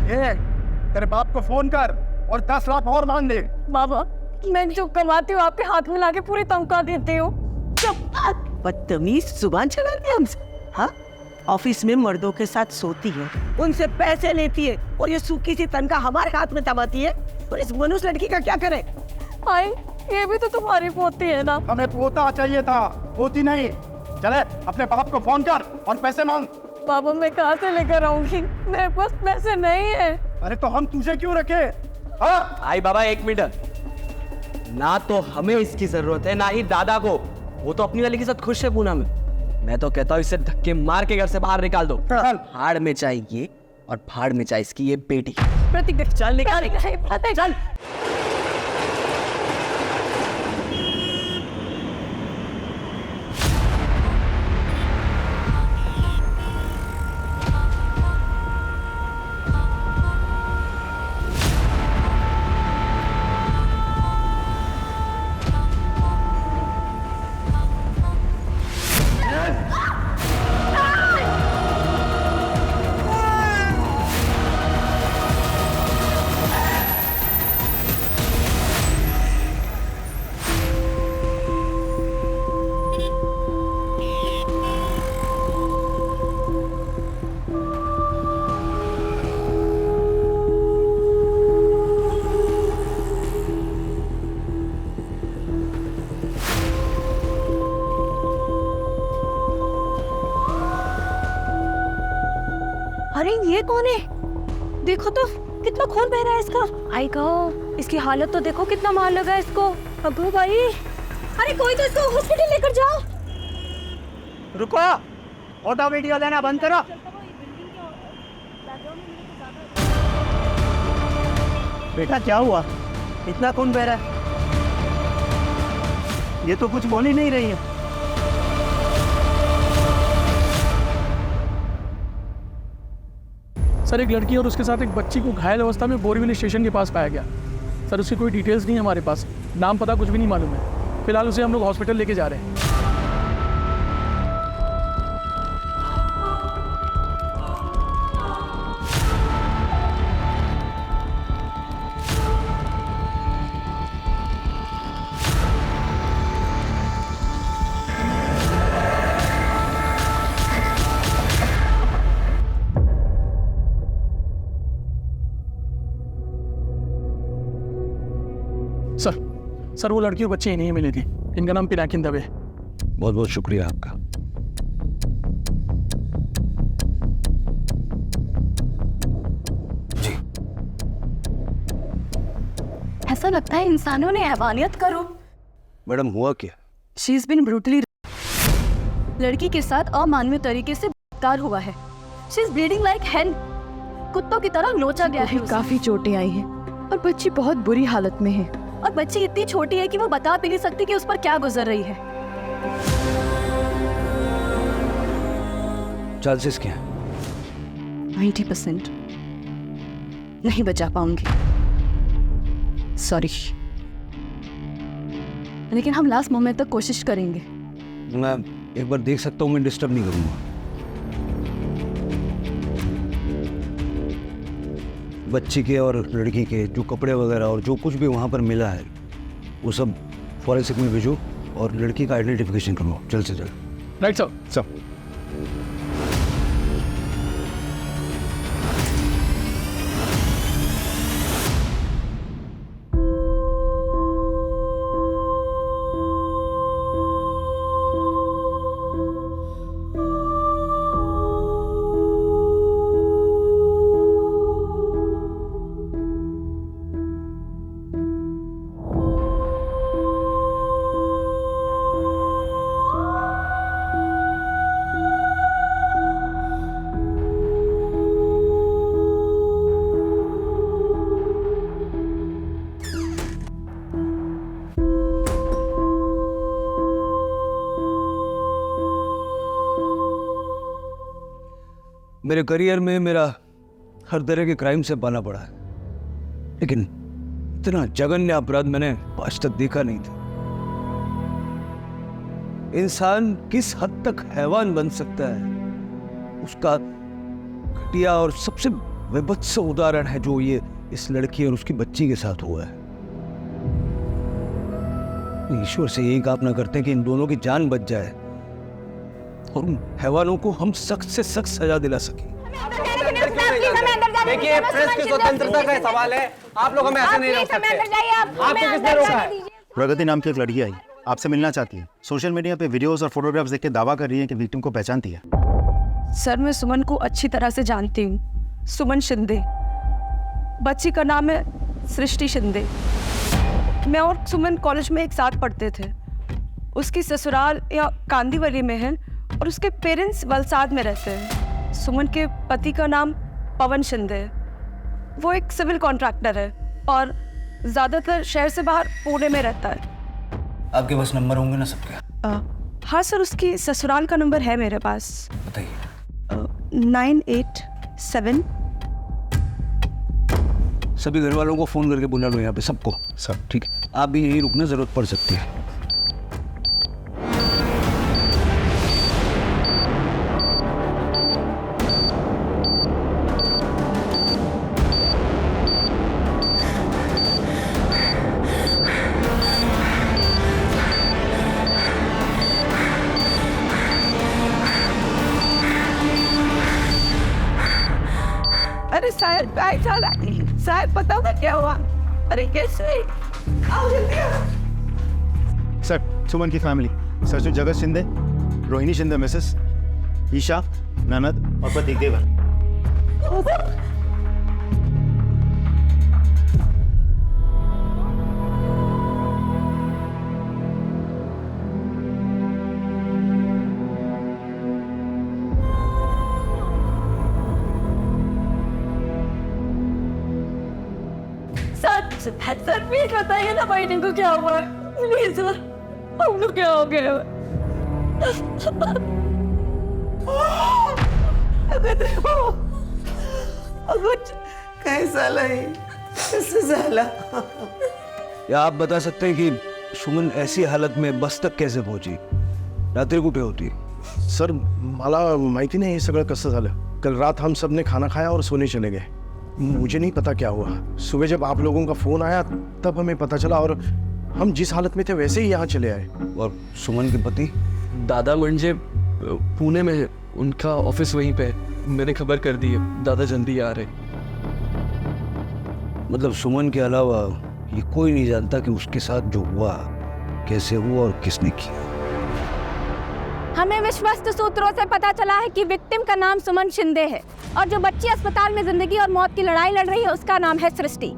ये तेरे बाप को फोन कर और 10 लाख और मांग ले। बाबा, मैं जो कमाती हूँ आपके हाथ में लाके पूरी तनख्वाह देती हूँ। बदतमीज जुबान चलाती है हमसे। हाँ, ऑफिस में मर्दों के साथ सोती है, उनसे पैसे लेती है और ये सूखी सी तनख्वाह हमारे हाथ में दबाती है। और इस मनुष्य लड़की का क्या करे? आई, ये भी तो तुम्हारी पोती है ना। हमें पोता चाहिए था, पोती नहीं। चले अपने बाप को फोन कर और पैसे मांग। बाबा, मैं कहाँ से लेकर आऊंगी? मेरे पास पैसे नहीं है। अरे तो हम तुझे क्यों रखे? हाँ? आई बाबा, 1 मिनट। ना तो हमें इसकी जरूरत है, ना ही दादा को। वो तो अपनी वाली के साथ खुश है पूना में। मैं तो कहता हूँ इसे धक्के मार के घर से बाहर निकाल दो। भाड़ में चाहिए और भाड़ में चाहिए इसकी ये बेटी। प्रतीक, चल निकाल, चल। अरे ये कौन है? देखो तो कितना खून बह रहा है इसका। आई गो, इसकी हालत तो देखो, कितना मार लगा है इसको। अबू भाई, अरे कोई तो इसको हॉस्पिटल लेकर जाओ। रुको, फोटो वीडियो लेना बंद करो। बेटा क्या हुआ? इतना खून बह रहा है? ये तो कुछ बोल ही नहीं रही है। सर, एक लड़की और उसके साथ एक बच्ची को घायल अवस्था में बोरीवली स्टेशन के पास पाया गया। सर, उसकी कोई डिटेल्स नहीं है हमारे पास, नाम पता कुछ भी नहीं मालूम है। फिलहाल उसे हम लोग हॉस्पिटल लेके जा रहे हैं। सर, वो लड़की और बच्चे इन्हीं मिले थे। इनका नाम पिनाकिन दवे है। बहुत बहुत शुक्रिया आपका। जी, ऐसा लगता है इंसानों ने हैवानियत करो। मैडम हुआ क्या? शी इज बीन ब्रूटली, लड़की के साथ अमानवीय तरीके से बलात्कार हुआ है। शी इज ब्लीडिंग लाइक हेन, कुत्तों की तरह नोचा गया है। काफी चोटें आई हैं और बच्ची बहुत बुरी हालत में है। और बच्ची इतनी छोटी है कि वो बता भी नहीं सकती कि उस पर क्या गुजर रही है। चांसेस क्या हैं? 90% नहीं बचा पाऊंगी, सॉरी, लेकिन हम लास्ट मोमेंट तक कोशिश करेंगे। मैं एक बार देख सकता हूँ, मैं डिस्टर्ब नहीं करूँगा। बच्ची के और लड़की के जो कपड़े वगैरह और जो कुछ भी वहाँ पर मिला है वो सब फॉरेंसिक में भेजो और लड़की का आइडेंटिफिकेशन करवाओ जल्द से जल्द। Right sir. सब मेरे करियर में मेरा हर तरह के क्राइम से पाला पड़ा है, लेकिन इतना जघन्य अपराध मैंने आज तक देखा नहीं था। इंसान किस हद तक हैवान बन सकता है, उसका घटिया और सबसे विभत्स उदाहरण है जो ये इस लड़की और उसकी बच्ची के साथ हुआ है। ईश्वर से यही कामना करते हैं कि इन दोनों की जान बच जाए और उन हैवानों को हम सख्त से सख्त सजा दिला सके। देखिए, प्रेस की स्वतंत्रता का सवाल है, आप लोग हमें ऐसे नहीं रोक सकते। आपको किसने रोका है? प्रगति नाम की एक लड़की आई, आपसे मिलना चाहती है। सोशल मीडिया पे वीडियोस और फोटोग्राफ्स देख के दावा कर रही है कि विक्टिम को पहचानती है। सर, मैं सुमन को अच्छी तरह से जानती हूँ। सुमन शिंदे, बच्ची का नाम है सृष्टि शिंदे। मैं और सुमन कॉलेज में एक साथ पढ़ते थे। उसकी ससुराल या कांदीवली में है और उसके पेरेंट्स वलसाड में रहते हैं। सुमन के पति का नाम पवन शिंदे है। वो एक सिविल कॉन्ट्रैक्टर है और ज़्यादातर शहर से बाहर पुणे में रहता है। आपके पास नंबर होंगे ना सबके? हाँ सर, उसकी ससुराल का नंबर है मेरे पास। बताइए। 987। सभी घर वालों को फोन करके बुला लो यहाँ पे सबको। सब ठीक है, आप भी यहीं रुकना, जरूरत पड़ सकती है। अरे साहिल, साहिल पता होगा क्या हुआ? अरे कैसे? आओ जल्दी आओ। सर, सुमन की फैमिली, सर जगत शिंदे, रोहिणी शिंदे मिसेस, ईशा, ननद और पति देवर। सर प्लीज बताइए ना भाई को क्या हुआ है। प्लीज सर, हमको क्या हो गया? कैसा लगे? कैसे झाला? या आप बता सकते हैं कि सुमन ऐसी हालत में बस तक कैसे पहुंची? रात्री कुठे होती? सर, मला माहिती नाही हे सगळं कसं झालं। कल रात हम सब ने खाना खाया और सोने चले गए। मुझे नहीं पता क्या हुआ। सुबह जब आप लोगों का फोन आया तब हमें पता चला और हम जिस हालत में थे वैसे ही यहाँ चले आए। और सुमन के पति? दादा म्हणजे पुणे में है, उनका ऑफिस वहीं पे है। मैंने खबर कर दी है, दादा जल्दी आ रहे। मतलब सुमन के अलावा ये कोई नहीं जानता कि उसके साथ जो हुआ कैसे हुआ और किसने किया। हमें विश्वस्त सूत्रों से पता चला है कि विक्टिम का नाम सुमन शिंदे है और जो बच्ची अस्पताल में जिंदगी और मौत की लड़ाई लड़ रही है उसका नाम है सृष्टि।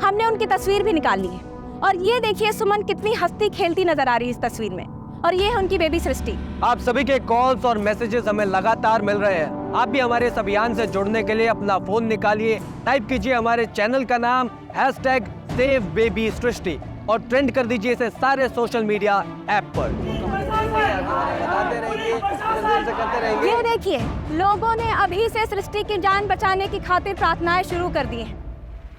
हमने उनकी तस्वीर भी निकाल ली है और ये देखिए सुमन कितनी हंसती खेलती नजर आ रही है इस तस्वीर में, और ये है उनकी बेबी सृष्टि। आप सभी के कॉल्स और मैसेजेस हमें लगातार मिल रहे हैं। आप भी हमारे इस अभियान से जुड़ने के लिए अपना फोन निकालिए, टाइप कीजिए हमारे चैनल का नाम #SaveBabySrishti और ट्रेंड कर दीजिए इसे सारे सोशल मीडिया ऐप पर। ये देखिए, लोगों ने अभी से सृष्टि की जान बचाने की खातिर प्रार्थनाएं शुरू कर दी हैं।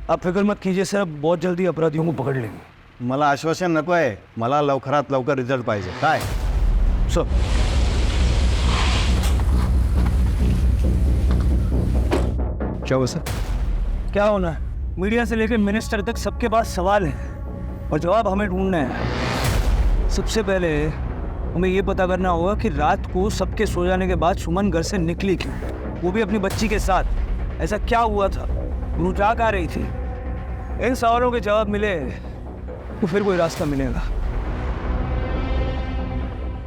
आप फिक्र मत कीजिए सर, बहुत जल्दी अपराधियों को पकड़ लेंगे। मला आश्वासन नको आहे, मला लवकरात लवकर रिझल्ट पाहिजे। काय सर, क्या हुआ सर? क्या होना है? मीडिया से लेकर मिनिस्टर तक सबके पास सवाल है और जवाब हमें ढूंढना है। सबसे पहले हमें ये पता करना होगा कि रात को सबके सो जाने के बाद सुमन घर से निकली क्यों, वो भी अपनी बच्ची के साथ। ऐसा क्या हुआ था? वो क्या कर रही थी? इन सवालों के जवाब मिले तो फिर कोई रास्ता मिलेगा।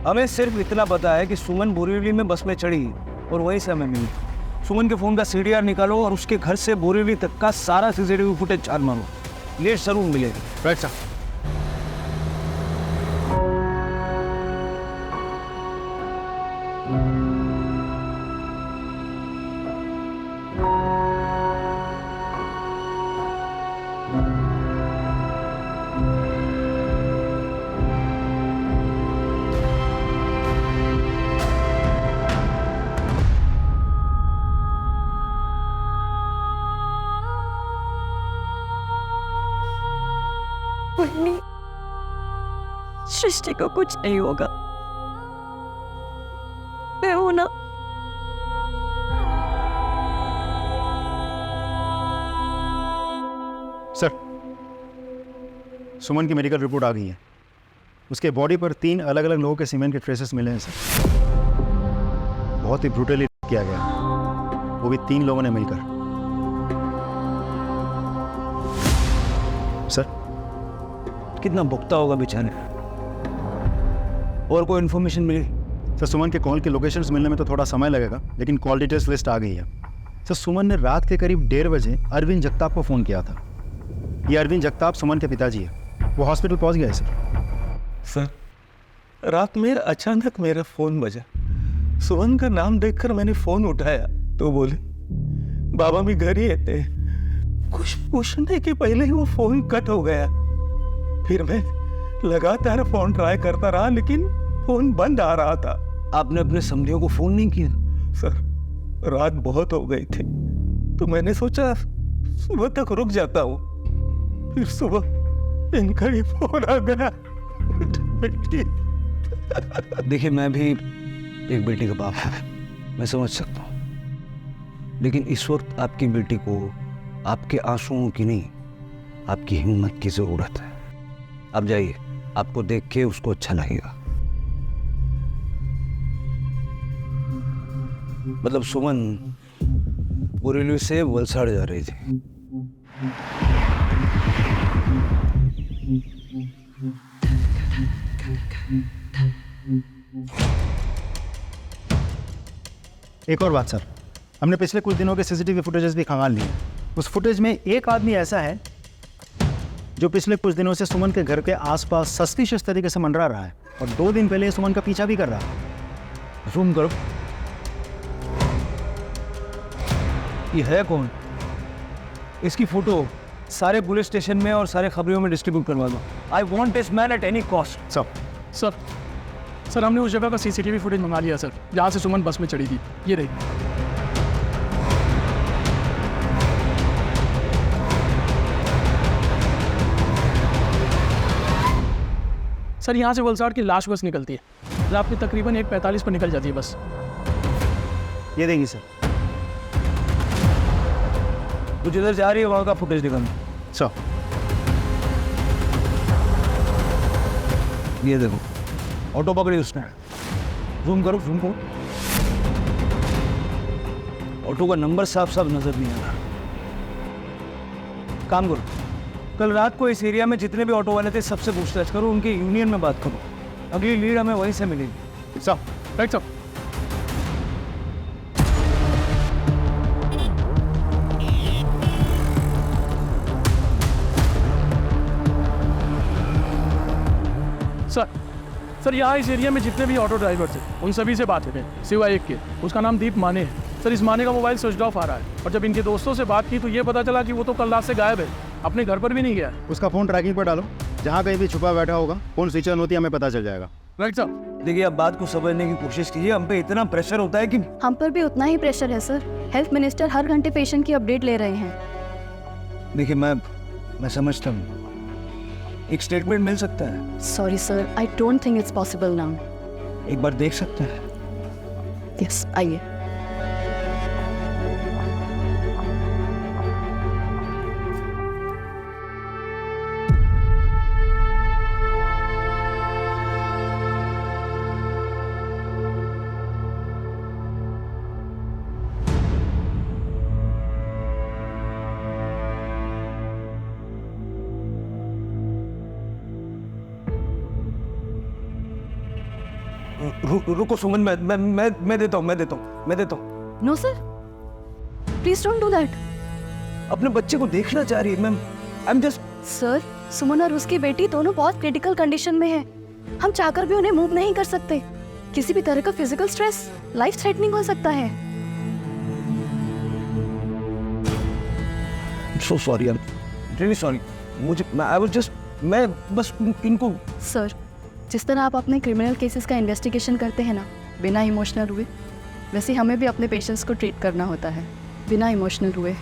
हमें सिर्फ इतना पता है कि सुमन बोरीवली में बस में चढ़ी और वहीं से हमें मिली। सुमन के फ़ोन का CDR निकालो और उसके घर से बोरीवली तक का सारा CCTV फुटेज चार मारो, लेट जरूर मिलेगा। Right sir. सृष्टि को कुछ नहीं होगा, मैं हूं ना। सर, सुमन की मेडिकल रिपोर्ट आ गई है। उसके बॉडी पर 3 अलग अलग लोगों के सीमेंट के ट्रेसेस मिले हैं सर। बहुत ही ब्रूटली किया गया, वो भी 3 लोगों ने मिलकर। सर, कितना भुगता होगा बेचारे। और कोई इन्फॉर्मेशन मिली? सर, सुमन के कॉल के लोकेशंस मिलने में तो थोड़ा समय लगेगा, लेकिन कॉल डिटेल्स लिस्ट आ गई है। सर, सुमन ने रात के करीब 1:30 बजे अरविंद जगताप को फ़ोन किया था। ये अरविंद जगताप सुमन के पिताजी है। वो हॉस्पिटल पहुंच गया है सर। सर, रात में अचानक मेरा फ़ोन बजा। सुमन का नाम देखकर मैंने फ़ोन उठाया तो बोले बाबा भी घर ही थे। कुछ पूछने के पहले ही वो फ़ोन कट हो गया। फिर मैं लगातार फ़ोन ट्राई करता रहा, लेकिन फ़ोन बंद आ रहा था। आपने अपने समधियों को फ़ोन नहीं किया? सर, रात बहुत हो गई थी तो मैंने सोचा सुबह तक रुक जाता हूँ। फिर सुबह इनका ही फ़ोन आ गया। बेटी, देखिए, मैं भी एक बेटी का बाप हूँ, मैं समझ सकता हूँ, लेकिन इस वक्त आपकी बेटी को आपके आंसुओं की नहीं, आपकी हिम्मत की ज़रूरत है। आप जाइए, आपको देख के उसको अच्छा लगेगा। मतलब सुमन बोरीवली से वलसाड़ जा रही थी। एक और बात सर, हमने पिछले कुछ दिनों के सीसीटीवी फुटेजेस भी खंगाल लिए। उस फुटेज में एक आदमी ऐसा है जो पिछले कुछ दिनों से सुमन के घर के आसपास सस्पिशियस तरीके से मंडरा रहा है, और 2 दिन पहले सुमन का पीछा भी कर रहा है। जूम करो। ये है कौन? इसकी फोटो सारे पुलिस स्टेशन में और सारे खबरों में डिस्ट्रीब्यूट करवा दो। I want this man at any cost. Sir, हमने उस जगह का सीसीटीवी फुटेज मंगा लिया सर, जहाँ से सुमन बस में चढ़ी थी। ये रही। सर, यहाँ से वलसाड़ की लाश बस निकलती है। रात में तकरीबन 1:45 पर निकल जाती है बस। ये देंगी सर। तू जिधर जा रही है वहाँ का फुटेज दिखाना। सर, ये देखो, ऑटो पकड़ी उसने। जूम करो, जूम करो। ऑटो का नंबर साफ साफ नजर नहीं आ रहा। काम करो, कल रात को इस एरिया में जितने भी ऑटो वाले थे सबसे पूछताछ करो, उनके यूनियन में बात करो। अगली लीड हमें वहीं से मिलेगी। Sir, right sir. सर, यहाँ इस एरिया में जितने भी ऑटो ड्राइवर थे उन सभी से बात हुई, सिवाय एक के। उसका नाम दीप माने है। सर, इस माने का मोबाइल स्विच ऑफ आ रहा है, और जब इनके दोस्तों से बात की तो ये पता चला कि वो तो कल रात से गायब है, अपने घर पर भी नहीं गया है। उसका फ़ोन ट्रैकिंग पर डालो, जहाँ कहीं भी छुपा बैठा होगा फ़ोन स्विच ऑन होती है, हमें पता चल जाएगा। Right sir. देखिए, अब बात को समझने की कोशिश कीजिए। हम पे इतना प्रेशर होता है कि हम पर भी उतना ही प्रेशर है सर। हेल्थ मिनिस्टर हर घंटे पेशेंट की अपडेट ले रहे हैं। देखिए, मैं समझता हूँ, एक स्टेटमेंट मिल सकता है। Sorry sir, I don't think it's possible now. एक बार देख सकते हैं? यस, आइए। रुको सुमन, मैं देता हूँ। No sir, please don't do that. अपने बच्चे को देखना चाह रही है ma'am. I am just. Sir, Suman और उसकी बेटी दोनों बहुत क्रिटिकल कंडीशन में है। हम चाहकर भी उन्हें मूव नहीं कर सकते। किसी भी तरह का फिजिकल स्ट्रेस लाइफ थ्रेटनिंग हो सकता है। So sorry, I am really sorry. मैं बस इनको। सर, जिस तरह आप अपने क्रिमिनल केसेस का इन्वेस्टिगेशन करते हैं ना, बिना इमोशनल हुए, वैसे हमें भी अपने पेशेंट्स को ट्रीट करना होता है, बिना इमोशनल हुए।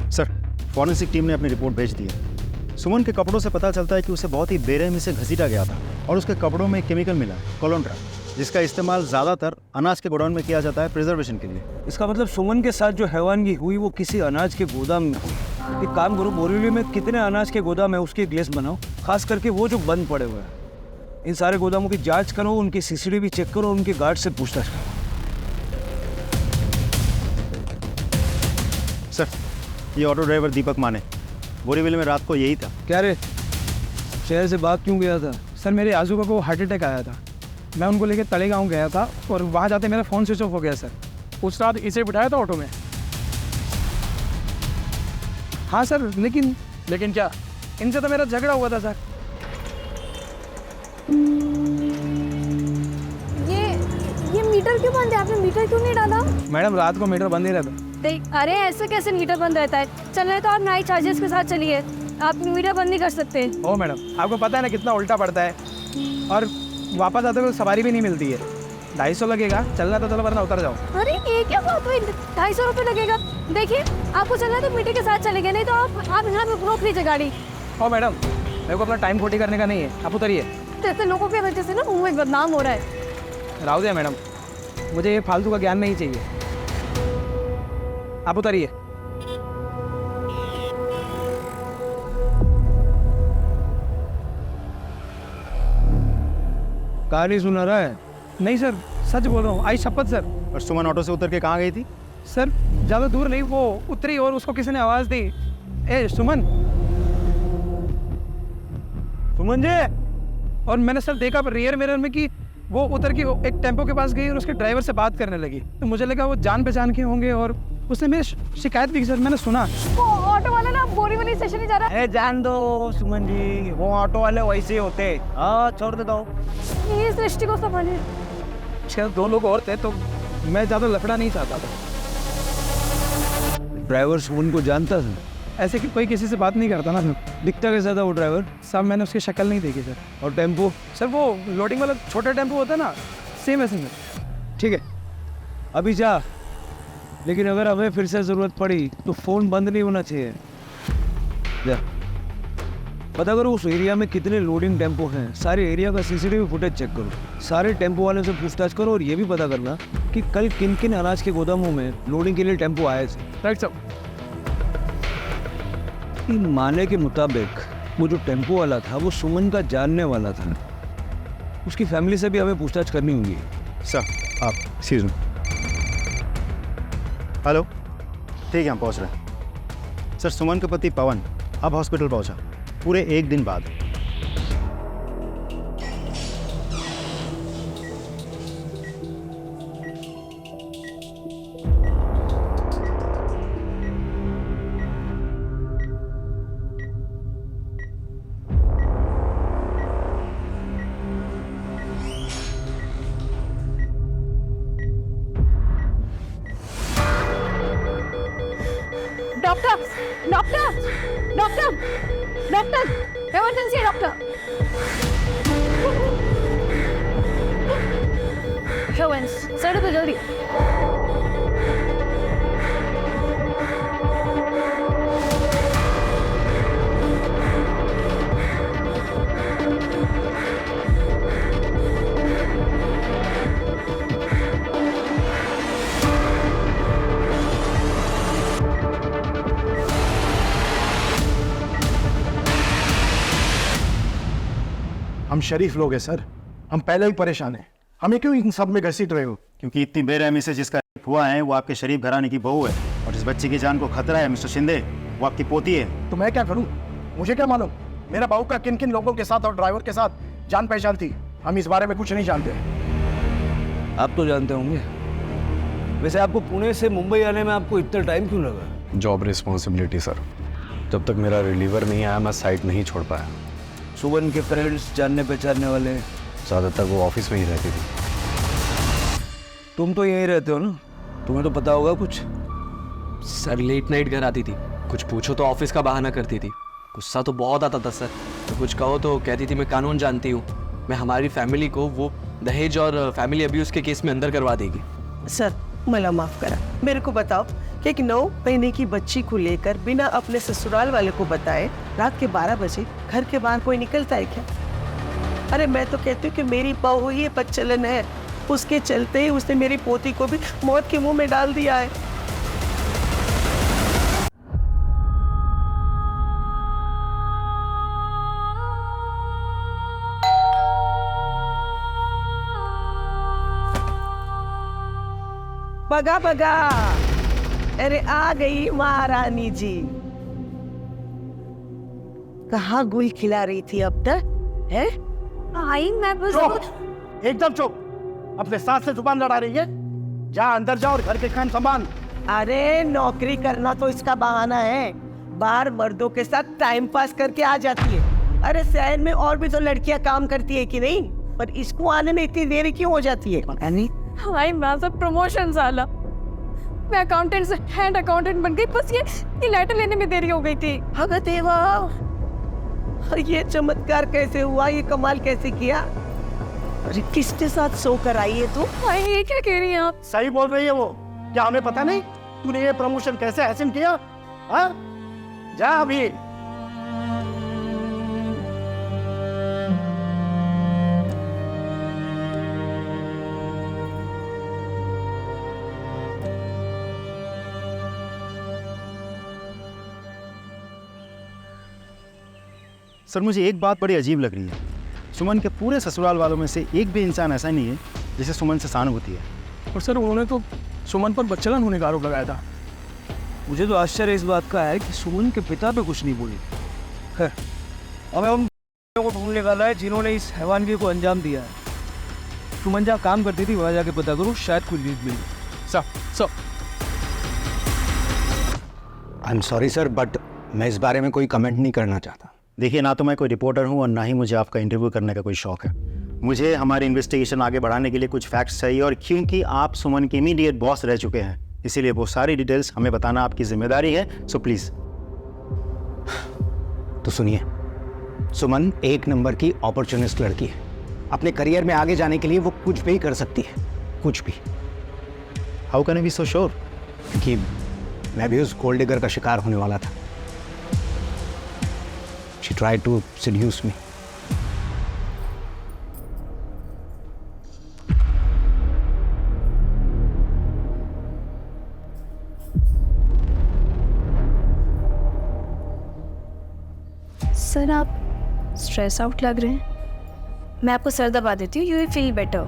सर, फॉरेंसिक टीम ने अपनी रिपोर्ट भेज दी है। सुमन के कपड़ों से पता चलता है कि उसे बहुत ही बेरहमी से घसीटा गया था और उसके कपड़ों में केमिकल मिला कोलोंड्रा, जिसका इस्तेमाल ज़्यादातर अनाज के गोडाउन में किया जाता है प्रिजर्वेशन के लिए। इसका मतलब सुमन के साथ जो हैवानगी हुई वो किसी अनाज के गोदाम में हुई। एक काम करो, बोरीवली में कितने अनाज के गोदाम है उसकी एक लिस्ट बनाओ, खास करके वो जो बंद पड़े हुए हैं। इन सारे गोदामों की जांच करो, उनकी सीसीटीवी चेक करो, उनके गार्ड से पूछताछ करो। सर, ये ऑटो ड्राइवर दीपक माने बोरीवली में रात को यही था। क्या रे, शहर से भाग क्यों गया था? सर मेरे आजू को हार्ट अटैक आया था, मैं उनको लेके तलेगांव गया था और वहाँ जाते मेरा फ़ोन स्विच ऑफ हो गया सर। उस रात इसे बिठाया था ऑटो में। हाँ सर, लेकिन क्या, इनसे तो मेरा झगड़ा हुआ था सर। ये मीटर क्यों बंद है? आपने मीटर क्यों नहीं डाला? मैडम रात को मीटर बंद ही रहता। अरे ऐसे कैसे मीटर बंद रहता है? चल रहे तो आप नाइट चार्जेस के साथ चलिए, आप मीटर बंद नहीं कर सकते। ओ मैडम, आपको पता है ना कितना उल्टा पड़ता है, और वापस आते हुए सवारी भी नहीं मिलती है। 250 लगेगा, चलना तो चलो वरना उतर जाओ। अरे ये क्या बात हुई? 250 रुपये लगेगा। देखिए आपको चलना है तो मीटर के साथ चलेंगे, नहीं तो आप यहाँ पे रोक लीजिए गाड़ी। ओ मैडम, मेरे को अपना टाइम खोटी करने का नहीं है, आप उतरिए। ऐसे लोगों के वजह से ना मुंह में बदनाम हो रहा है। राव दिया मैडम, मुझे ये फालतू का ज्ञान नहीं चाहिए, आप उतरिए। कहानी सुना रहा है? नहीं सर, सच बोल रहा हूँ, आई शपथ सर। और सुमन ऑटो से उतर के कहाँ गई थी? सर ज़्यादा दूर नहीं, वो उतरी और उसको किसी ने आवाज़ दी, ए सुमन, सुमन जी। और मैंने सर देखा रियर मिरर में कि वो उतर के एक टेम्पो के पास गई और उसके ड्राइवर से बात करने लगी। तो मुझे लगा वो जान पहचान के होंगे और उसने मेरी शिकायत भी की सर, मैंने सुना। वो ऑटो वाला ना बोरीवली स्टेशन ही जा रहा है। ए जान दो सुमन जी, वो ऑटो वाले वैसे ही होते। हाँ छोड़ दे दो। ये सृष्टि को संभालिए। शायद 2 लोग और थे तो मैं ज़्यादा लफड़ा नहीं चाहता था। ड्राइवर सुमन को जानता था? ऐसे कि कोई किसी से बात नहीं करता ना सर। दिखता कैसा था वो ड्राइवर? साहब मैंने उसकी शक्ल नहीं देखी सर। और टेम्पो? सर वो लोडिंग वाला छोटा टेम्पो होता है ना, सेम ऐसे सर। ठीक है, अभी जा, लेकिन अगर हमें फिर से ज़रूरत पड़ी तो फ़ोन बंद नहीं होना चाहिए। जा पता करो उस एरिया में कितने लोडिंग टेम्पो हैं, सारे एरिया का सीसीटीवी फुटेज चेक करो, सारे टेम्पो वालों से पूछताछ करो और ये भी पता करना कि कल किन किन अनाज के गोदामों में लोडिंग के लिए टेम्पो आए थे। राइट साहब। इन माने के मुताबिक वो जो टेम्पो वाला था वो सुमन का जानने वाला था। उसकी फैमिली से भी हमें पूछताछ करनी होगी। सर आप एक्सक्यूज मी। हेलो, ठीक है हम पहुंच रहे हैं। सर सुमन का पति पवन अब हॉस्पिटल पहुंचा पूरे 1 दिन बाद। Doctor doctor doctor doctor, emergency doctor. Heavens, sir तो जल्दी। हम शरीफ लोग हैं सर, हम पहले ही परेशान हैं, हमें क्यों इन सब में घसीट रहे हो? क्योंकि इतनी बेरहमी से जिसका रेप हुआ है वो आपके शरीफ घराने की बहू है, और जिस बच्चे की जान को खतरा है मिस्टर शिंदे, वो आपकी पोती है। तो मैं क्या करूं? मुझे क्या मालूम मेरा बहू का किन किन लोगों के साथ और ड्राइवर के साथ जान पहचान थी? हम इस बारे में कुछ नहीं जानते। आप तो जानते होंगे। वैसे आपको पुणे से मुंबई आने में आपको इतना टाइम क्यों लगा? जॉब रिस्पॉन्सिबिलिटी सर, जब तक मेरा रिलीवर नहीं आया मैं साइट नहीं छोड़ पाया। सुमन के फ्रेंड्स, जानने पहचानने वाले? ज़्यादातर वो ऑफिस में ही रहती थी। तुम तो यहीं रहते हो ना, तुम्हें तो पता होगा कुछ। सर लेट नाइट घर आती थी, कुछ पूछो तो ऑफिस का बहाना करती थी, गुस्सा तो बहुत आता था सर। तो कुछ कहो तो कहती थी मैं कानून जानती हूँ, मैं हमारी फैमिली को वो दहेज और फैमिली अब्यूज़ के केस में अंदर करवा देगी। सर मला माफ करा, मेरे को बताओ एक 9 महीने की बच्ची को लेकर बिना अपने ससुराल वाले को बताए रात के 12 बजे घर के बाहर कोई निकलता है क्या? अरे मैं तो कहती हूँ कि मेरी बहू ही बच्चलन है, उसके चलते ही उसने मेरी पोती को भी मौत के मुंह में डाल दिया है। बगा बगा, अरे आ गई महारानी जी। कहाँ गुल खिला रही थी अब तक है? आई मैं बस एकदम चुप। अपने साथ से जुबान लड़ा रही है। जा अंदर जाओ और घर के काम संभाल। अरे नौकरी करना तो इसका बहाना है, बाहर मर्दों के साथ टाइम पास करके आ जाती है। अरे शहर में और भी तो लड़कियां काम करती है कि नहीं, पर इसको आने में इतनी देरी क्यों हो जाती है? हाय मैं सब प्रमोशन साला, मैं अकाउंटेंट से हेड अकाउंटेंट बन गई, बस ये लेटर लेने में देरी हो गई थी। भगत देवा, ये चमत्कार कैसे हुआ? ये कमाल कैसे किया? अरे किसके साथ सोकर आई है तू? हाय ये क्या कह रही हैं आप? सही बोल रही है वो। क्या हमें पता नहीं तूने ये प्रमोशन कैसे हासिल किया? हाँ, जा अभी। सर मुझे एक बात बड़ी अजीब लग रही है, सुमन के पूरे ससुराल वालों में से एक भी इंसान ऐसा नहीं है जिसे सुमन से सहानुभूति है। और सर उन्होंने तो सुमन पर बच्चलन होने का आरोप लगाया था। मुझे तो आश्चर्य इस बात का है कि सुमन के पिता पे कुछ नहीं बोली है। अब हम को ढूंढने वाला है जिन्होंने इस हैवानगी को अंजाम दिया है। सुमन जहाँ काम करती थी वहाँ जाके पता करो, शायद कुछ लीड मिली। Sir I am sorry sir, but मैं इस बारे में कोई कमेंट नहीं करना चाहता। देखिए, ना तो मैं कोई रिपोर्टर हूँ और ना ही मुझे आपका इंटरव्यू करने का कोई शौक है। मुझे हमारी इन्वेस्टिगेशन आगे बढ़ाने के लिए कुछ फैक्ट्स चाहिए, और क्योंकि आप सुमन के इमीडिएट बॉस रह चुके हैं, इसीलिए वो सारी डिटेल्स हमें बताना आपकी जिम्मेदारी है। So please. तो सुनिए, सुमन एक नंबर की अपॉर्चुनिस्ट लड़की है। अपने करियर में आगे जाने के लिए वो कुछ भी कर सकती है, कुछ भी। How can I be so sure? क्योंकि मैं भी उस गोल्ड डिगर का शिकार होने वाला था। She tried to seduce me. Sir आप स्ट्रेस आउट लग रहे हैं, मैं आपको सर दबा देती हूँ, यू विल फील बेटर।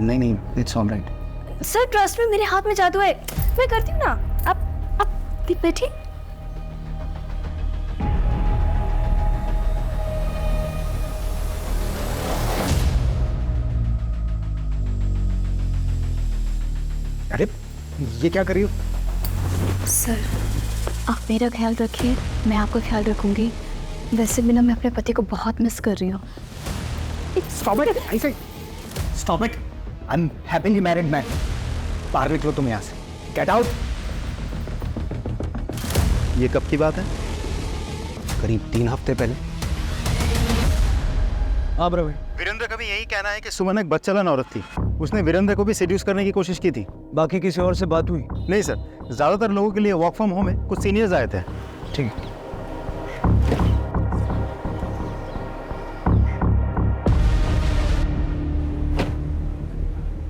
नहीं, it's all right. Sir trust में, मेरे हाथ में जादू है, मैं करती हूँ ना। आप बैठिए। अरे ये क्या कर रही हो? सर आप मेरा ख्याल रखिए, मैं आपका ख्याल रखूंगी। वैसे भी ना मैं अपने पति को बहुत मिस कर रही हूँ। Stop it! I say, stop it! I'm happily married man. बाहर निकलो तुम यहाँ से। Get out! ये कब की बात है? करीब 3 हफ्ते पहले। आप रवि। वीरेंद्र का भी यही कहना है कि सुमन एक बच्चलन औरत थी। उसने वीरेंद्र को भी सेड्यूस करने की कोशिश की थी। बाकी किसी और से बात हुई? नहीं सर, ज़्यादातर लोगों के लिए वर्क फ्रॉम होम है, कुछ सीनियर्स आए थे। ठीक है।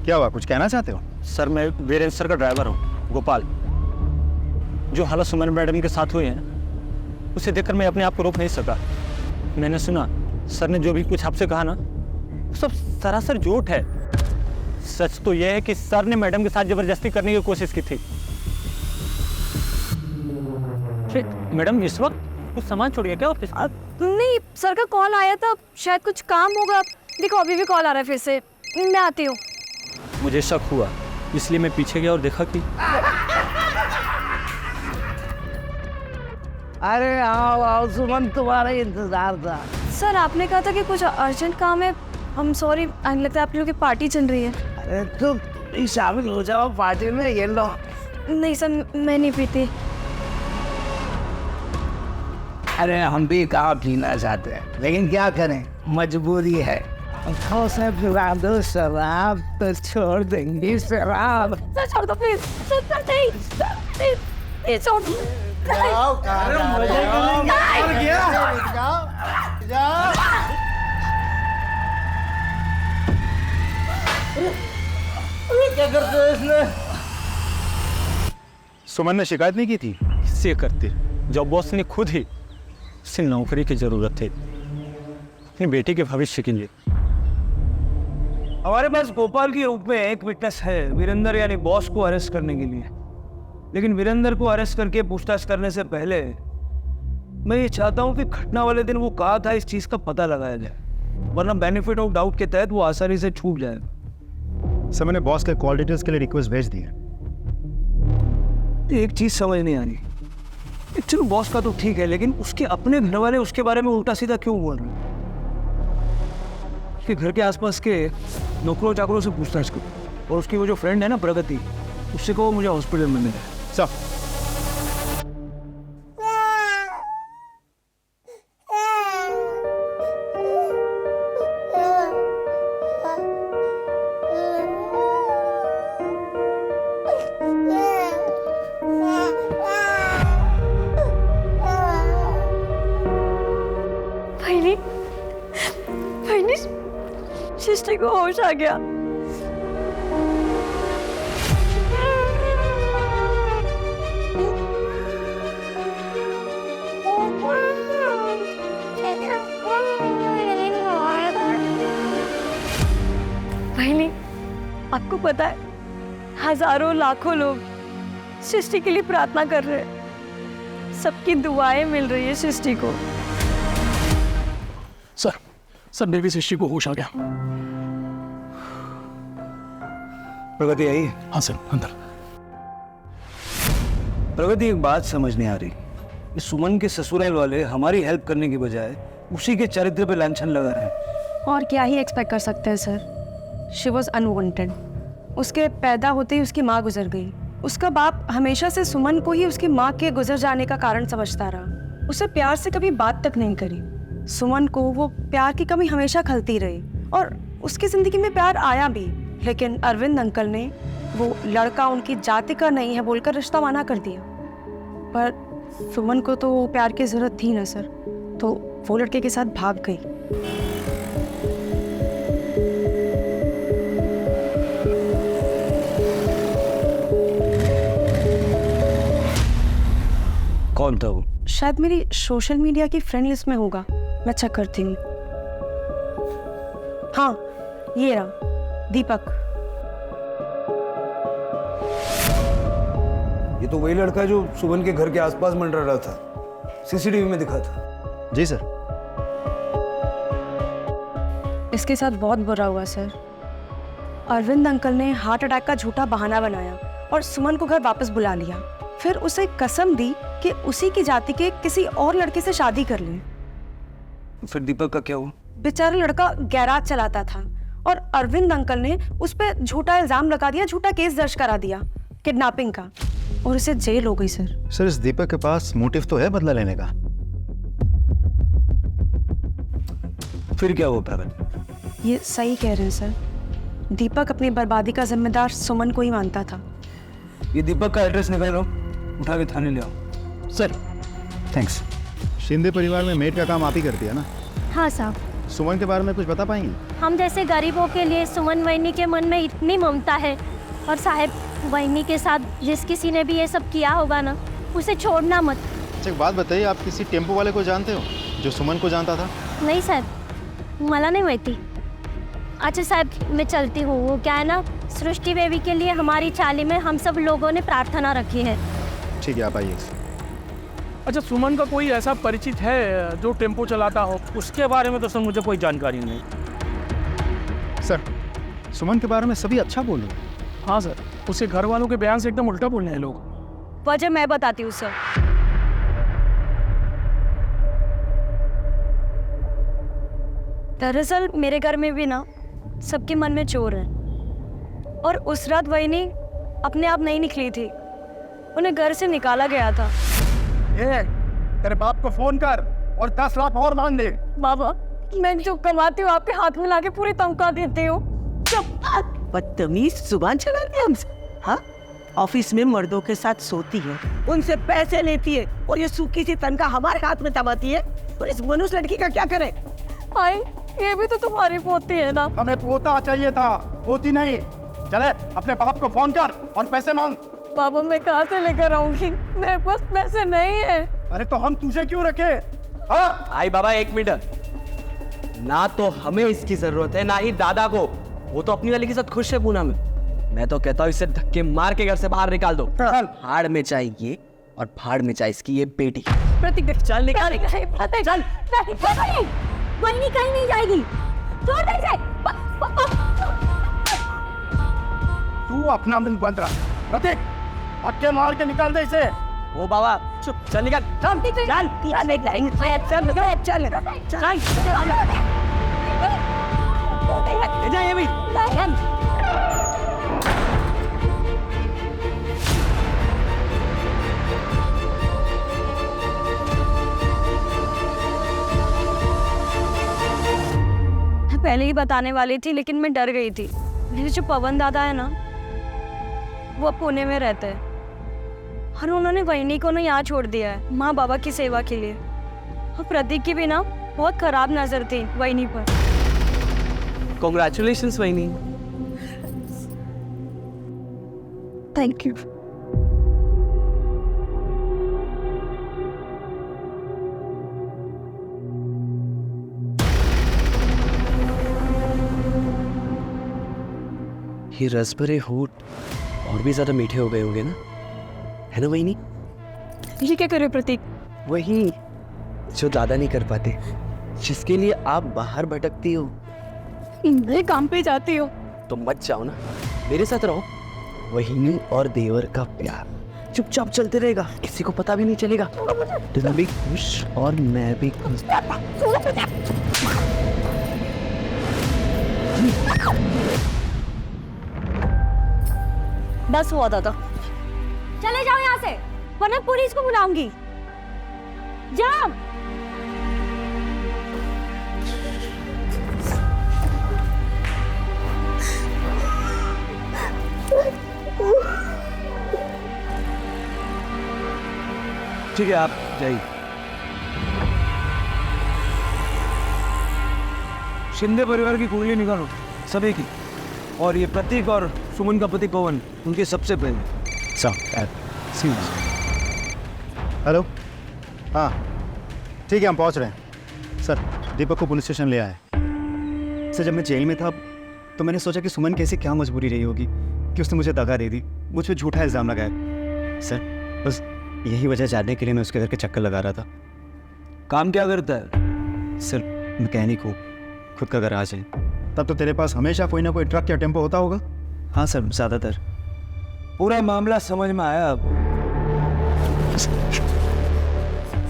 क्या हुआ, कुछ कहना चाहते हो? सर मैं वीरेंद्र सर का ड्राइवर हूँ, गोपाल। जो हालत सुमन मैडम के साथ हुई है उसे देखकर मैं अपने आप को रोक नहीं सका। मैंने सुना सर ने जो भी कुछ आपसे कहा ना, सब सरासर झूठ है। सच तो यह है कि सर ने मैडम के साथ जबरदस्ती करने की कोशिश की थी। मैडम इस वक्त कुछ सामान छोड़िए क्या ऑफिस? नहीं, सर का कॉल आया था, शायद कुछ काम होगा। देखो अभी भी कॉल आ रहा है फिर से, मैं आती हूँ। मुझे शक हुआ, इसलिए मैं पीछे गया और देखा कि अरे आओ सुमन, तुम्हारा इंतजार था। सर आपने कहा था कि कुछ अर्जेंट काम है। हम सॉरी, लगता है आप लोगों की पार्टी चल रही है। अरे तुम शामिल हो जाओ पार्टी में, ये लो। नहीं सर, मैं नहीं पीती। अरे हम भी कहाँ पीना चाहते हैं, लेकिन क्या करें, मजबूरी है। दो शराब तो छोड़ देंगे, शराब सर छोड़ दो प्लीज। सर नहीं। प्लीज छोड़ दो। सुमन ने शिकायत नहीं की थी? किससे करते जब बॉस ने खुद ही उसे नौकरी की जरूरत है अपनी बेटी के भविष्य के लिए। हमारे पास गोपाल के रूप में एक विटनेस है वीरेंद्र यानी बॉस को अरेस्ट करने के लिए, लेकिन वीरेंद्र को अरेस्ट करके पूछताछ करने से पहले मैं ये चाहता हूँ कि घटना वाले दिन वो कहा था इस चीज का पता लगाया जाए, वरना बेनिफिट ऑफ डाउट के तहत वो आसानी से छूट जाएगा। सर मैंने बॉस के कॉल डिटेल्स के लिए रिक्वेस्ट भेज दी है। एक चीज समझ नहीं आ रही, चलो बॉस का तो ठीक है, लेकिन उसके अपने घर वाले उसके बारे में उल्टा सीधा क्यों बोल रहे हैं? उसके घर के आसपास के नौकरों चाकरों से पूछताछ करो, और उसकी वो जो फ्रेंड है ना प्रगति, उससे कहो मुझे हॉस्पिटल में मिले। सर सृष्टि को होश आ गया। पहले आपको पता है हजारों लाखों लोग सृष्टि के लिए प्रार्थना कर रहे हैं, सबकी दुआएं मिल रही है सृष्टि को। सर बेबी सृष्टि को होश आ गया। प्रगति आई? हाँ सर अंदर। प्रगति एक बात समझ नहीं आ रही, इस सुमन के ससुराल वाले हमारी हेल्प करने की बजाय उसी के चरित्र पे लांछन लगा रहे हैं। और क्या ही एक्सपेक्ट कर सकते हैं सर। She was unwanted. उसके पैदा होते ही उसकी माँ गुजर गई। उसका बाप हमेशा से सुमन को ही उसकी माँ के गुजर जाने का कारण समझता रहा। उसे प्यार से कभी बात तक नहीं करी। सुमन को वो प्यार की कमी हमेशा खलती रही और उसकी जिंदगी में प्यार आया भी, लेकिन अरविंद अंकल ने वो लड़का उनकी जाति का नहीं है बोलकर रिश्ता माना कर दिया। पर सुमन को तो प्यार की जरूरत थी ना सर, तो वो लड़के के साथ भाग गई। कौन था वो? शायद मेरी सोशल मीडिया की फ्रेंड लिस्ट में होगा, मैं चेक करती हूँ। हाँ ये रहा, दीपक। ये तो वही लड़का जो सुमन के घर के आसपास मंडरा रहा था, सीसीटीवी में दिखा था। जी सर। इसके साथ बहुत बुरा हुआ सर। अरविंद अंकल ने हार्ट अटैक का झूठा बहाना बनाया और सुमन को घर वापस बुला लिया। फिर उसे कसम दी कि उसी की जाति के किसी और लड़के से शादी कर ले। फिर दीपक का क्या हुआ? बेचारा लड़का गैराज चलाता था और अरविंद अंकल ने उस पर झूठा इल्जाम लगा दिया, झूठा केस दर्ज करा दिया किडनैपिंग का, और उसे जेल हो गई सर। सर इस दीपक के पास मोटिव तो है बदला लेने का। फिर क्या हुआ पैरल? ये सही कह रहे हैं सर। दीपक अपनी बर्बादी का जिम्मेदार सुमन को ही मानता था। ये दीपक का एड्रेस निकालो, उठा के थाने ले आओ। Sir thanks. शिंदे परिवार में मेड का काम आप ही करती है ना? हाँ साहब। सुमन के बारे में कुछ बता पाएंगे? हम जैसे गरीबों के लिए सुमन वहिनी के मन में इतनी ममता है, और साहब वहिनी के साथ जिस किसी ने भी ये सब किया होगा ना, उसे छोड़ना मत। अच्छा एक बात बताइए, आप किसी टेम्पो वाले को जानते हो जो सुमन को जानता था? नहीं साहब, मला नहीं माहिती। अच्छा साहब मैं चलती हूँ। वो क्या है ना, सृष्टि बेबी के लिए हमारी चाली में हम सब लोगों ने प्रार्थना रखी है। ठीक है आप आइए। अच्छा सुमन का कोई ऐसा परिचित है जो टेम्पो चलाता हो? उसके बारे में तो सर मुझे कोई जानकारी नहीं। सर सुमन के बारे में सभी अच्छा बोल रहे हैं। हाँ सर, उसके घर वालों के बयान से एकदम उल्टा बोल रहे हैं लोग। वजह मैं बताती हूँ सर। दरअसल मेरे घर में भी ना सबके मन में चोर है, और उस रात वहिनी अपने आप नहीं निकली थी, उन्हें घर से निकाला गया था। ये तेरे बाप को फोन कर और 10 लाख और मांग दे। बाबा मैं जो कमाती हूँ आपके हाथ में लाके पूरी तनख्वाह देती हूँ। बदतमीज जुबान चला रही हमसे। हाँ ऑफिस में मर्दों के साथ सोती है, उनसे पैसे लेती है और ये सूखी सी तनख्वाह हमारे हाथ में दबाती है, और इस मनुष्य लड़की का क्या करे? आई ये भी तो तुम्हारी पोती है ना। हमें पोता चाहिए था, पोती नहीं। चले अपने बाप को फोन कर और पैसे मांग। बाबा मैं कहाँ से लेकर आऊंगी, मेरे पास पैसे नहीं है। अरे तो हम तुझे क्यों रखे? हाँ आई बाबा एक मिनट, ना तो हमें इसकी जरूरत है ना ही दादा को, वो तो अपनी वाली के साथ खुश है पूना में। मैं तो कहता हूँ इसे धक्के मार के घर से बाहर निकाल दो। हाड़ में चाहिए और फाड़ में चाहिए इसकी ये बेटी। प्रतीक देख चल निकाल। प्रतीक चल नहीं, वही कहीं नहीं जाएगी। छोड़ दे इसे। तू अपना मुंह बंद रख। प्रतीक धक्के मार के निकाल दे इसे। ओ बाबा चुप, चल निकाल। चल ले जा ये भी। पहले ही बताने वाली थी लेकिन मैं डर गई थी। मेरे जो पवन दादा है ना, वो अब पुणे में रहते हैं और उन्होंने वहीनी को ना यहाँ छोड़ दिया है माँ बाबा की सेवा के लिए। और प्रतीक की भी ना बहुत खराब नजर थी वहीनी पर। कॉन्ग्रेचुलेशंस वहीनी। Thank you. ये रस भरे होठ और भी ज्यादा मीठे हो गए होंगे ना, है ना वहीनी? ये क्या करे प्रतीक? वही जो दादा नहीं कर पाते, जिसके लिए आप बाहर भटकती हो। मैं काम पे जाती हो तो मत जाओ ना, मेरे साथ रहो। वहीनी और देवर का प्यार चुपचाप चलते रहेगा, किसी को पता भी नहीं चलेगा। तुम भी खुश और मैं भी खुश। बस हुआ दादा, चले जाओ यहाँ से वरना पुलिस को बुलाऊंगी। जाओ। ठीक है आप जाइए। शिंदे परिवार की कुंडली निकालो सभी की, और ये प्रतीक और सुमन का पति पवन उनके सबसे पहले। हेलो, हाँ ठीक है हम पहुंच रहे हैं। सर दीपक को पुलिस स्टेशन ले आए। सर जब मैं जेल में था तो मैंने सोचा कि सुमन कैसे क्या मजबूरी रही होगी कि उसने मुझे दगा दे दी, मुझ पर झूठा इल्ज़ाम लगाया। सर बस यही वजह जानने के लिए मैं उसके घर के चक्कर लगा रहा था। काम क्या करता है? सर मैकेनिक हूँ, खुद का गराज है। तब तो तेरे पास हमेशा कोई ना कोई ट्रक या टेम्पो होता होगा। हाँ सर ज़्यादातर। पूरा मामला समझ में आया अब।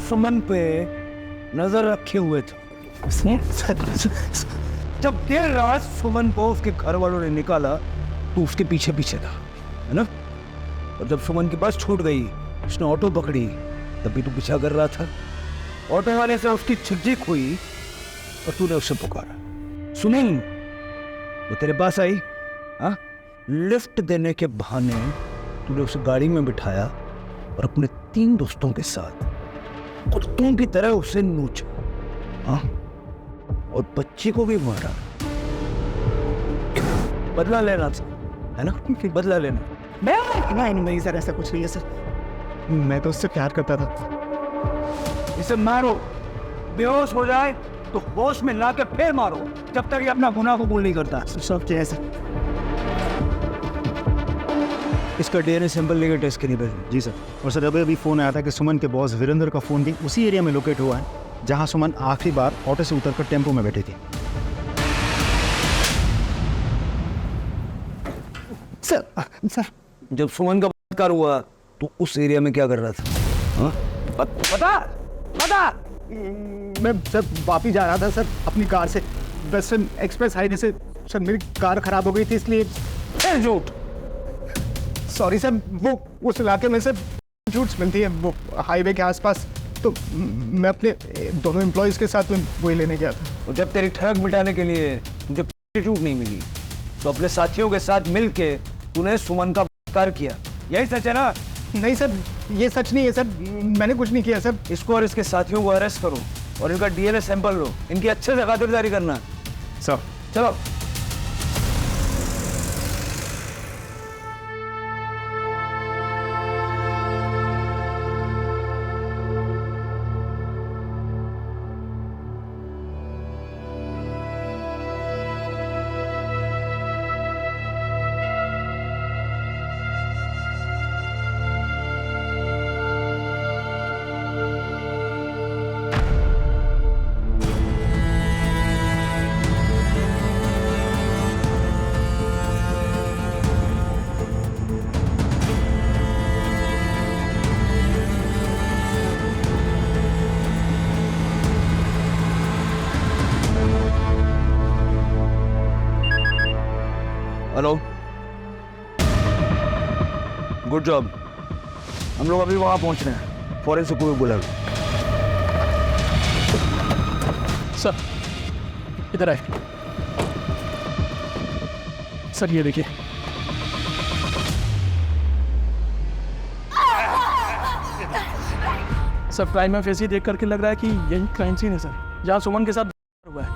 सुमन पे नजर रखे हुए थे। जब देर रात सुमन को उसके घर वालों ने निकाला तो उसके पीछे पीछे था, है ना? और जब सुमन की बस छूट गई, उसने ऑटो पकड़ी, तब भी तू पीछा कर रहा था। ऑटो वाले से उसकी छिक हुई और तूने उससे पुकारा, सुनील। वो तेरे पास आई, हाँ? लिफ्ट देने के बहाने तूने उसे गाड़ी में बिठाया और अपने 3 दोस्तों के साथ कुत्तों की तरह उसे नोचा, हाँ? और बच्ची को भी मारा। बदला लेना था, है ना? बदला लेना। नहीं सर ऐसा कुछ नहीं है सर, मैं तो उससे प्यार करता था। इसे मारो, बेहोश हो जाए तो होश में ला के फिर मारो, जब तक ये अपना गुनाह कबूल नहीं करता। सब क्या है सर? इसका डीएनए सैंपल लेकर टेस्ट के लिए भेजो। जी सर। और सर अभी फ़ोन आया था कि सुमन के बॉस वीरेंद्र का फ़ोन भी उसी एरिया में लोकेट हुआ है जहां सुमन आखिरी बार ऑटो से उतरकर टेम्पो में बैठी थी। सर जब सुमन का बलात्कार हुआ तो उस एरिया में क्या कर रहा था? हाँ? बता। मैं सर वापिस जा रहा था सर अपनी कार से वेस्टर्न एक्सप्रेस हाईवे से। सर मेरी कार खराब हो गई थी इसलिए। झूठ। सॉरी सर, वो उस इलाके में से झूठ मिलती है वो हाईवे के आसपास, तो मैं अपने दोनों एम्प्लॉयज़ के साथ में वही लेने गया था। और जब तेरी ठग मिटाने के लिए मुझे झूठ नहीं मिली तो अपने साथियों के साथ मिलके तूने सुमन का बलात्कार किया, यही सच है ना? नहीं सर, ये सच नहीं है सर, मैंने कुछ नहीं किया सर। इसको और इसके साथियों को अरेस्ट करो और इनका डीएनए सैंपल लो। इनकी अच्छे से खातिरदारी करना। सर चलो। Hello, good job. हम लोग अभी वहाँ पहुँच रहे हैं। फॉरेंसिक को भी बुला लो। सर इधर आए। सर ये देखिए। सर प्राइम में फेस ही देख करके लग रहा है कि यही क्राइम सीन है सर, जहाँ सुमन के साथ हुआ है।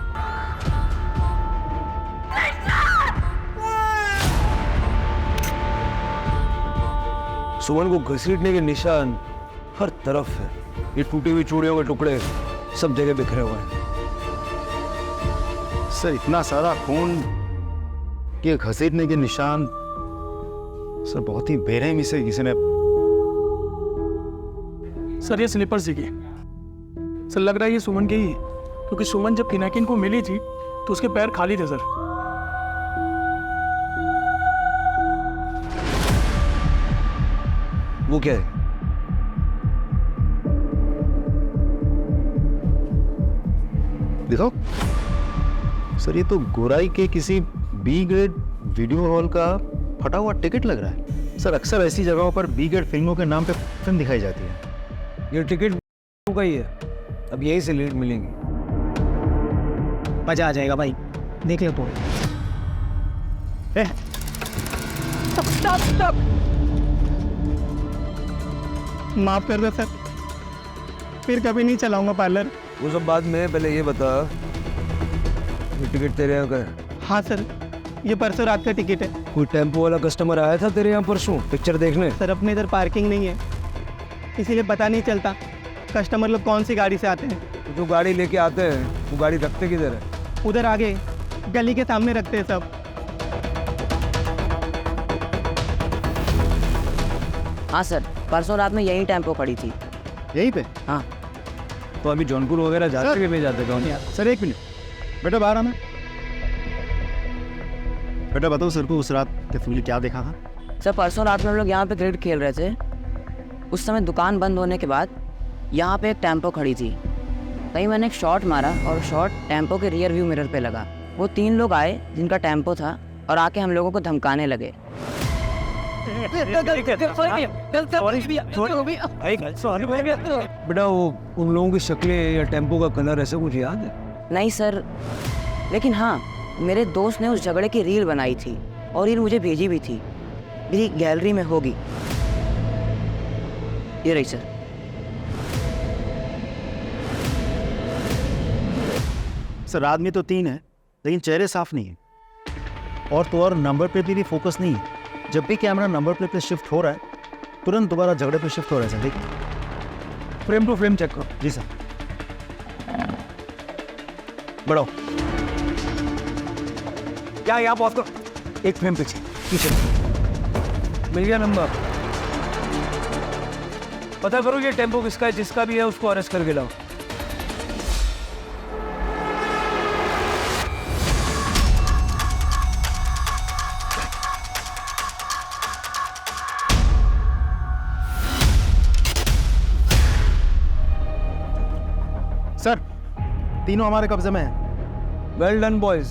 सुमन को घसीटने के निशान हर तरफ है। ये टूटी हुई चूड़ियों के टुकड़े सब जगह बिखरे हुए हैं। सर इतना सारा खून के घसीटने के निशान, सर बहुत ही बेरहमी से किसी ने। सर ये स्लीपर्स दिखे। सर लग रहा है ये सुमन के ही है, क्योंकि सुमन जब पिनाकिन को मिली थी तो उसके पैर खाली थे सर। वो क्या है? दिखाओ सर, ये तो गोराई के किसी बी ग्रेड वीडियो हॉल का फटा हुआ टिकट लग रहा है। सर अक्सर ऐसी जगहों पर बी ग्रेड फिल्मों के नाम पे फिल्म दिखाई जाती है। ये टिकट का ही है। अब यही से लीड मिलेंगी। मजा आ जाएगा भाई, देख लो तो। स्टॉप। माफ कर दो सर, फिर कभी नहीं चलाऊंगा पार्लर। वो सब बाद में, पहले ये बता, ये टिकट तेरे यहाँ का है? हाँ सर, ये परसों रात का टिकट है। कोई टेम्पो वाला कस्टमर आया था तेरे यहाँ परसों पिक्चर देखने? सर अपने इधर पार्किंग नहीं है, इसीलिए पता नहीं चलता कस्टमर लोग कौन सी गाड़ी से आते हैं। तो जो गाड़ी लेके आते हैं वो गाड़ी रखते किधर है? उधर आगे गली के सामने रखते हैं सब। हाँ सर, परसों रात में यही टेम्पो खड़ी थी। यहीं पे? हाँ। तो अभी जौनपुर वगैरह जाते कि नहीं जाते? कौन? सर एक मिनट बेटा, बाहर आना। बेटा बताओ सर को उस रात तस्वीर क्या देखा था? सर परसों रात में हम लोग यहाँ पे क्रिकेट खेल रहे थे। उस समय दुकान बंद होने के बाद यहाँ पे एक टेम्पो खड़ी थी। कहीं मैंने एक शॉट मारा और शॉट टेम्पो के रियर व्यू मिरर पे लगा। वो 3 लोग आए जिनका टेम्पो था और आके हम लोगों को धमकाने लगे। बेटा वो उन लोगों की शक्लें या टेम्पो का कलर ऐसा कुछ याद है? नहीं सर, लेकिन हाँ मेरे दोस्त ने उस झगड़े की रील बनाई थी और रील मुझे भेजी भी थी। मेरी गैलरी में होगी, ये रही सर। सर आदमी तो 3 है लेकिन चेहरे साफ नहीं है, और तो और नंबर प्लेट पे भी फोकस नहीं है। जब भी कैमरा नंबर प्लेट पे शिफ्ट हो रहा है तुरंत दोबारा झगड़े पे शिफ्ट हो रहा है। सर देखिए, फ्रेम टू फ्रेम चेक करो। जी सर। बढ़ाओ। क्या यहाँ पहुँच करो। एक फ्रेम पीछे मिल गया नंबर। पता करो ये टेम्पो किसका है, जिसका भी है उसको अरेस्ट करके लाओ। सर तीनों हमारे कब्जे में हैं। Well done boys.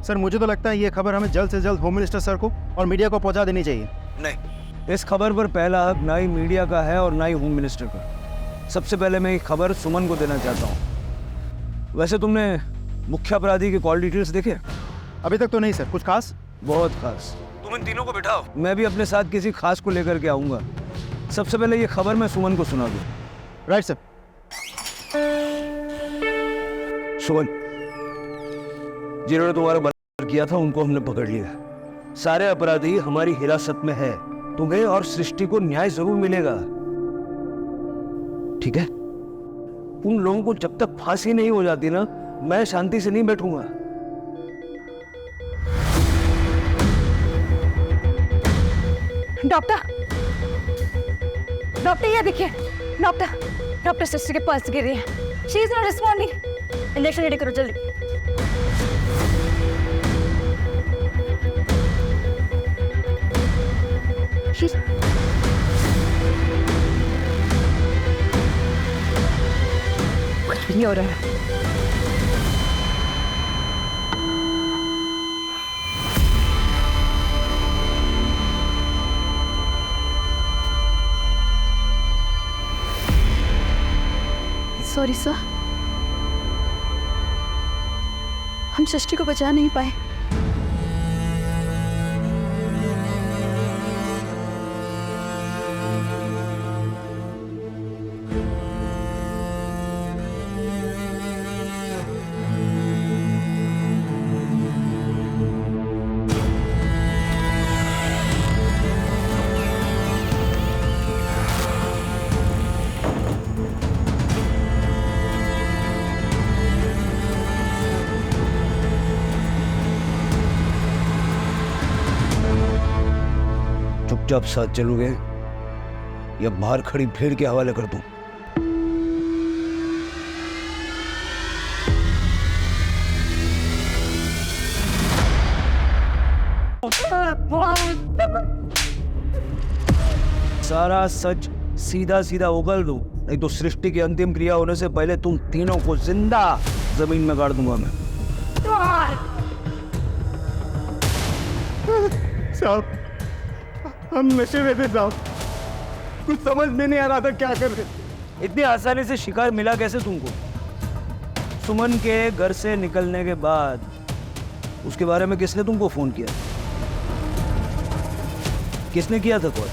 सर मुझे तो लगता है ये खबर हमें जल्द से जल्द होम मिनिस्टर सर को और मीडिया को पहुंचा देनी चाहिए। नहीं, इस खबर पर पहला हक ना ही मीडिया का है और ना ही होम मिनिस्टर का। सबसे पहले मैं ये खबर सुमन को देना चाहता हूँ। वैसे तुमने मुख्य अपराधी के कॉल डिटेल्स देखे? अभी तक तो नहीं सर। कुछ खास? बहुत खास। तुम इन तीनों को बिठाओ, मैं भी अपने साथ किसी खास को लेकर के आऊंगा। सबसे पहले ये खबर मैं सुमन को सुना दूं। Right sir. सुमन, जिन्होंने तुम्हारा बलात्कार किया था उनको हमने पकड़ लिया। सारे अपराधी हमारी हिरासत में है। तुम्हें और सृष्टि को न्याय जरूर मिलेगा, ठीक है? उन लोगों को जब तक फांसी नहीं हो जाती ना, मैं शांति से नहीं बैठूंगा। डॉक्टर ये देखिए, डॉक्टर सृष्टि के पल्स गिर रही है। She is not responding. Injection ready करो जल्दी। कुछ भी नहीं हो रहा है। सॉरी सर, हम सृष्टि को बचा नहीं पाए। चुपचाप साथ चलोगे या बाहर खड़ी भीड़ के हवाले कर दूं? सारा सच सीधा सीधा उगल दो, नहीं तो सृष्टि की अंतिम क्रिया होने से पहले तुम तीनों को जिंदा जमीन में गाड़ दूंगा मैं। साहब, हम नशे में थे साहब, कुछ समझ में नहीं आ रहा था क्या कर रहे। इतनी आसानी से शिकार मिला कैसे तुमको? सुमन के घर से निकलने के बाद उसके बारे में किसने तुमको फोन किया? किसने किया था कॉल?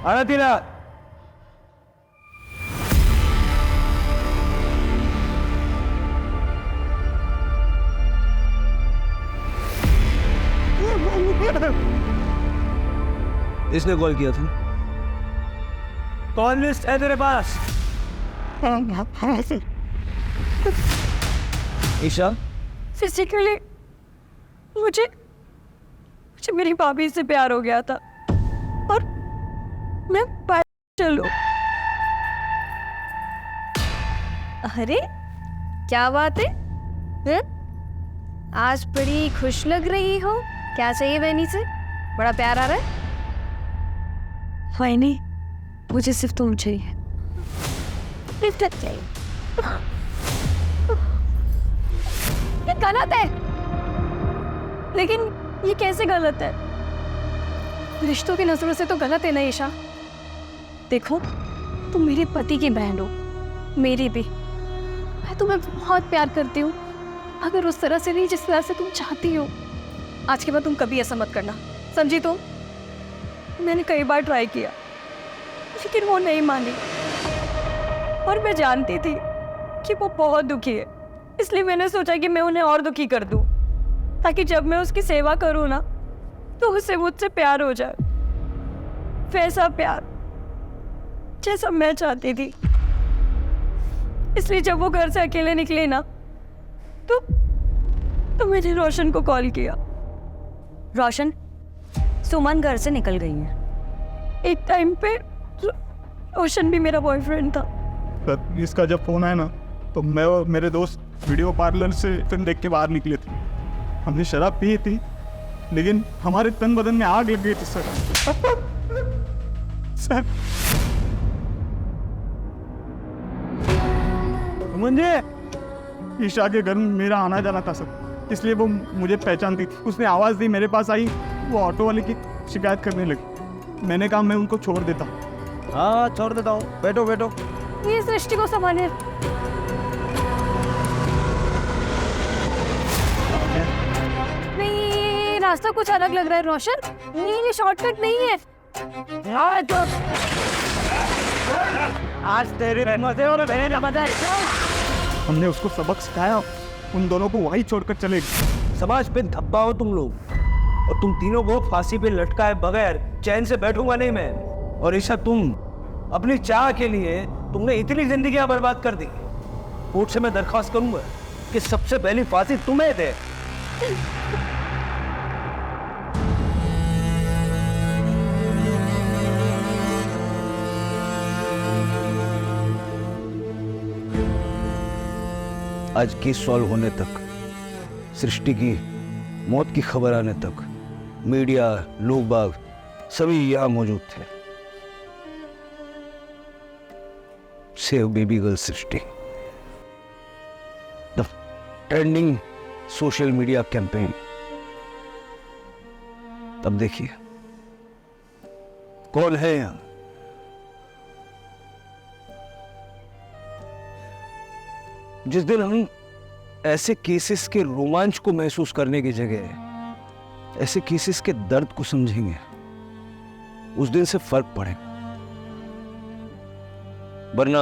आना तीना। इसने कॉल किया था? कॉल लिस्ट है तेरे पास? ईशा, फिजिकली मुझे मेरी भाभी से प्यार हो गया था और मैं चलो। अरे क्या बात है? आज बड़ी खुश लग रही हो। क्या चाहिए बहनी से? बड़ा प्यार आ रहा है? नहीं, मुझे सिर्फ तुम चाहिए। लिफ्ट चाहिए। ये गलत है। लेकिन ये कैसे गलत है? रिश्तों की नजरों से तो गलत है ना ईशा। देखो, तुम मेरे पति की बहन हो, मेरी भी। मैं तुम्हें बहुत प्यार करती हूँ, अगर उस तरह से नहीं जिस तरह से तुम चाहती हो। आज के बाद तुम कभी ऐसा मत करना, समझी? तुम मैंने कई बार ट्राई किया लेकिन वो नहीं मानी और मैं जानती थी कि वो बहुत दुखी है, इसलिए मैंने सोचा कि मैं उन्हें और दुखी कर दूं ताकि जब मैं उसकी सेवा करूं ना तो उसे मुझसे प्यार हो जाए, वैसा प्यार जैसा मैं चाहती थी। इसलिए जब वो घर से अकेले निकले ना तो मैंने रोशन को कॉल किया। रोशन, सुमन घर से निकल गई है। एक टाइम पे रोशन भी मेरा बॉयफ्रेंड था। इसका जब फोन आया ना तो मैं और मेरे दोस्त वीडियो पार्लर से फिल्म देख के बाहर निकले थे। हमने शराब पी थी लेकिन हमारे तन बदन में आग लग गई थी सर। सर मुझे ईशा के घर में मेरा आना जाना था सर, इसलिए वो मुझे पहचानती थी। उसने आवाज़ दी, मेरे पास आई, वो ऑटो वाले की शिकायत करने लगी। मैंने कहा मैं उनको छोड़ देता हूँ। हाँ छोड़ देता हूँ, बैठो बैठो। ये सृष्टि को संभाले। रास्ता कुछ अलग लग रहा है रोशन। ये शॉर्टकट नहीं है। आज तेरी रहमत है और मेरी रहमत है। हमने उसको सबक सिखाया, उन दोनों को वहीं छोड़कर चले गए। समाज पे धब्बा हो तुम लोग, और तुम तीनों को फांसी पे लटकाए बगैर चैन से बैठूंगा नहीं मैं। और ईशा, तुम अपनी चाह के लिए तुमने इतनी जिंदगियां बर्बाद कर दी। कोर्ट से मैं दरख्वास्त करूंगा कि सबसे पहली फांसी तुम्हें दे। आज केस सॉल्व होने तक, सृष्टि की मौत की खबर आने तक मीडिया, लोग बाग सभी यहां मौजूद थे। Save baby girl Srishti, the trending social media campaign. अब देखिए कौन है यहां। जिस दिन हम ऐसे केसेस के रोमांच को महसूस करने की जगह ऐसे केसेस के दर्द को समझेंगे, उस दिन से फर्क पड़ेगा। वरना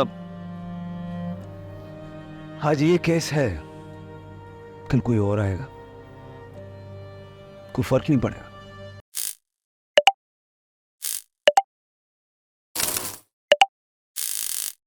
आज ये केस है, कल कोई और आएगा, कोई फर्क नहीं पड़ेगा।